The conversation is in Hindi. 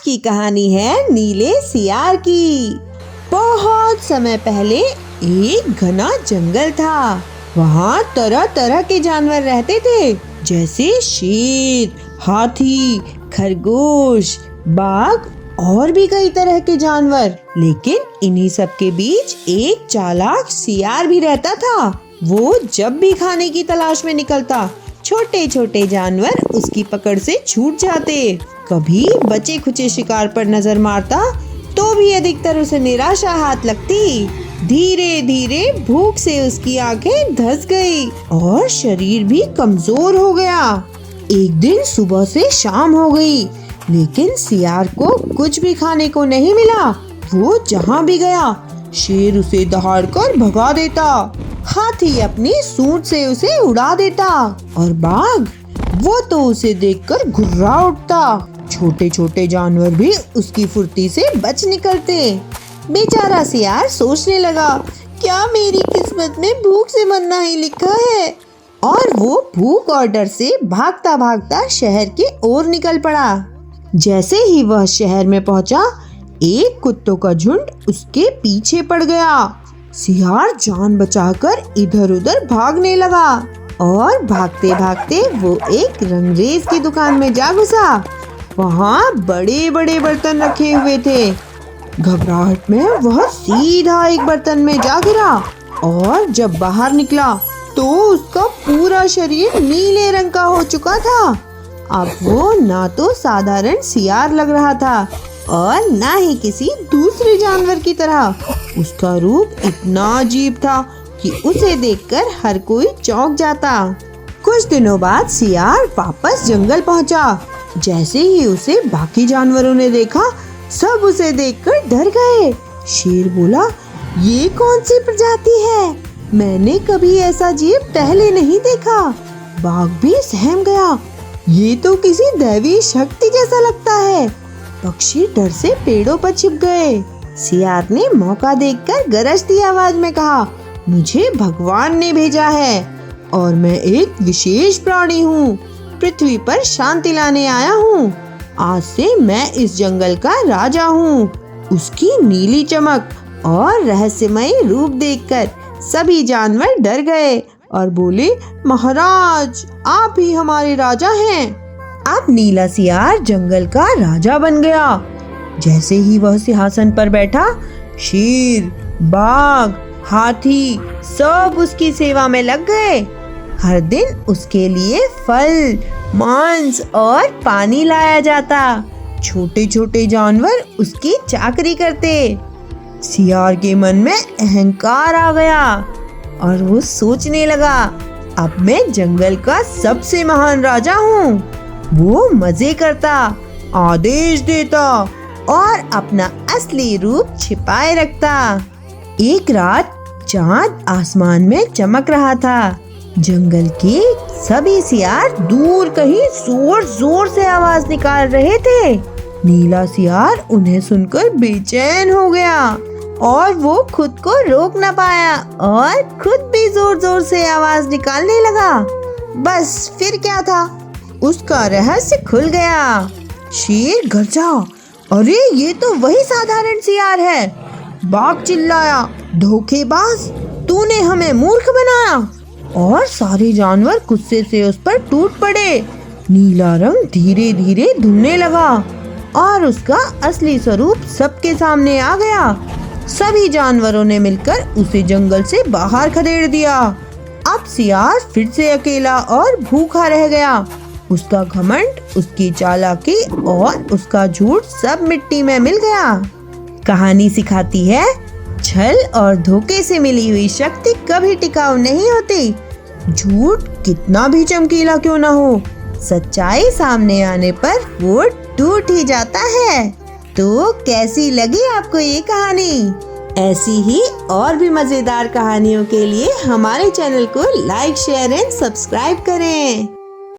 की कहानी है नीले सियार की। बहुत समय पहले एक घना जंगल था। वहाँ तरह तरह के जानवर रहते थे, जैसे शेर, हाथी, खरगोश, बाघ और भी कई तरह के जानवर। लेकिन इन्हीं सब के बीच एक चालाक सियार भी रहता था। वो जब भी खाने की तलाश में निकलता, छोटे छोटे जानवर उसकी पकड़ से छूट जाते। कभी बचे खुचे शिकार पर नजर मारता तो भी अधिकतर उसे निराशा हाथ लगती। धीरे धीरे भूख से उसकी आंखें धंस गई और शरीर भी कमजोर हो गया। एक दिन सुबह से शाम हो गई, लेकिन सियार को कुछ भी खाने को नहीं मिला। वो जहाँ भी गया, शेर उसे दहाड़कर भगा देता, हाथी अपनी सूंड से उसे उड़ा देता और बाघ वो तो उसे देखकर घुर्रा उठता। छोटे छोटे जानवर भी उसकी फुर्ती से बच निकलते। बेचारा सियार सोचने लगा, क्या मेरी किस्मत में भूख से मरना ही लिखा है। और वो भूख और डर से भागता भागता शहर के ओर निकल पड़ा। जैसे ही वह शहर में पहुंचा, एक कुत्तों का झुंड उसके पीछे पड़ गया। सियार जान बचाकर इधर उधर भागने लगा और भागते भागते वो एक रंगरेज की दुकान में जा घुसा। वहाँ बड़े बड़े बर्तन रखे हुए थे। घबराहट में वह सीधा एक बर्तन में जा गिरा और जब बाहर निकला तो उसका पूरा शरीर नीले रंग का हो चुका था। अब वो ना तो साधारण सियार लग रहा था और ना ही किसी दूसरे जानवर की तरह। उसका रूप इतना अजीब था कि उसे देखकर हर कोई चौंक जाता। कुछ दिनों बाद सियार वापस जंगल पहुंचा। जैसे ही उसे बाकी जानवरों ने देखा, सब उसे देखकर डर गए। शेर बोला, ये कौन सी प्रजाति है? मैंने कभी ऐसा जीव पहले नहीं देखा। बाघ भी सहम गया, ये तो किसी दैवी शक्ति जैसा लगता है। पक्षी डर से पेड़ों पर छिप गए। सियार ने मौका देखकर गरजती आवाज में कहा, मुझे भगवान ने भेजा है और मैं एक विशेष प्राणी हूँ। पृथ्वी पर शांति लाने आया हूँ। आज से मैं इस जंगल का राजा हूँ। उसकी नीली चमक और रहस्यमय रूप देखकर सभी जानवर डर गए और बोले, महाराज आप ही हमारे राजा हैं। अब नीला सियार जंगल का राजा बन गया। जैसे ही वह सिंहासन पर बैठा, शेर, बाघ, हाथी सब उसकी सेवा में लग गए। हर दिन उसके लिए फल, मांस और पानी लाया जाता। छोटे छोटे जानवर उसकी चाकरी करते। सियार के मन में अहंकार आ गया और वो सोचने लगा, अब मैं जंगल का सबसे महान राजा हूँ। वो मजे करता, आदेश देता और अपना असली रूप छिपाए रखता। एक रात चांद आसमान में चमक रहा था। जंगल के सभी सियार दूर कहीं जोर जोर से आवाज निकाल रहे थे। नीला सियार उन्हें सुनकर बेचैन हो गया और वो खुद को रोक न पाया और खुद भी जोर जोर से आवाज निकालने लगा। बस फिर क्या था, उसका रहस्य खुल गया। शेर गरजा, अरे ये तो वही साधारण सियार है। बाघ चिल्लाया, धोखेबाज, तूने हमें मूर्ख बनाया। और सारे जानवर गुस्से से उस पर टूट पड़े। नीला रंग धीरे धीरे धुलने लगा और उसका असली स्वरूप सबके सामने आ गया। सभी जानवरों ने मिलकर उसे जंगल से बाहर खदेड़ दिया। अब सियार फिर से अकेला और भूखा रह गया। उसका घमंड, उसकी चालाकी और उसका झूठ सब मिट्टी में मिल गया। कहानी सिखाती है, छल और धोखे से मिली हुई शक्ति कभी टिकाऊ नहीं होती। झूठ कितना भी चमकीला क्यों ना हो, सच्चाई सामने आने पर वो टूट ही जाता है। तो कैसी लगी आपको ये कहानी? ऐसी ही और भी मजेदार कहानियों के लिए हमारे चैनल को लाइक, शेयर एंड सब्सक्राइब करें।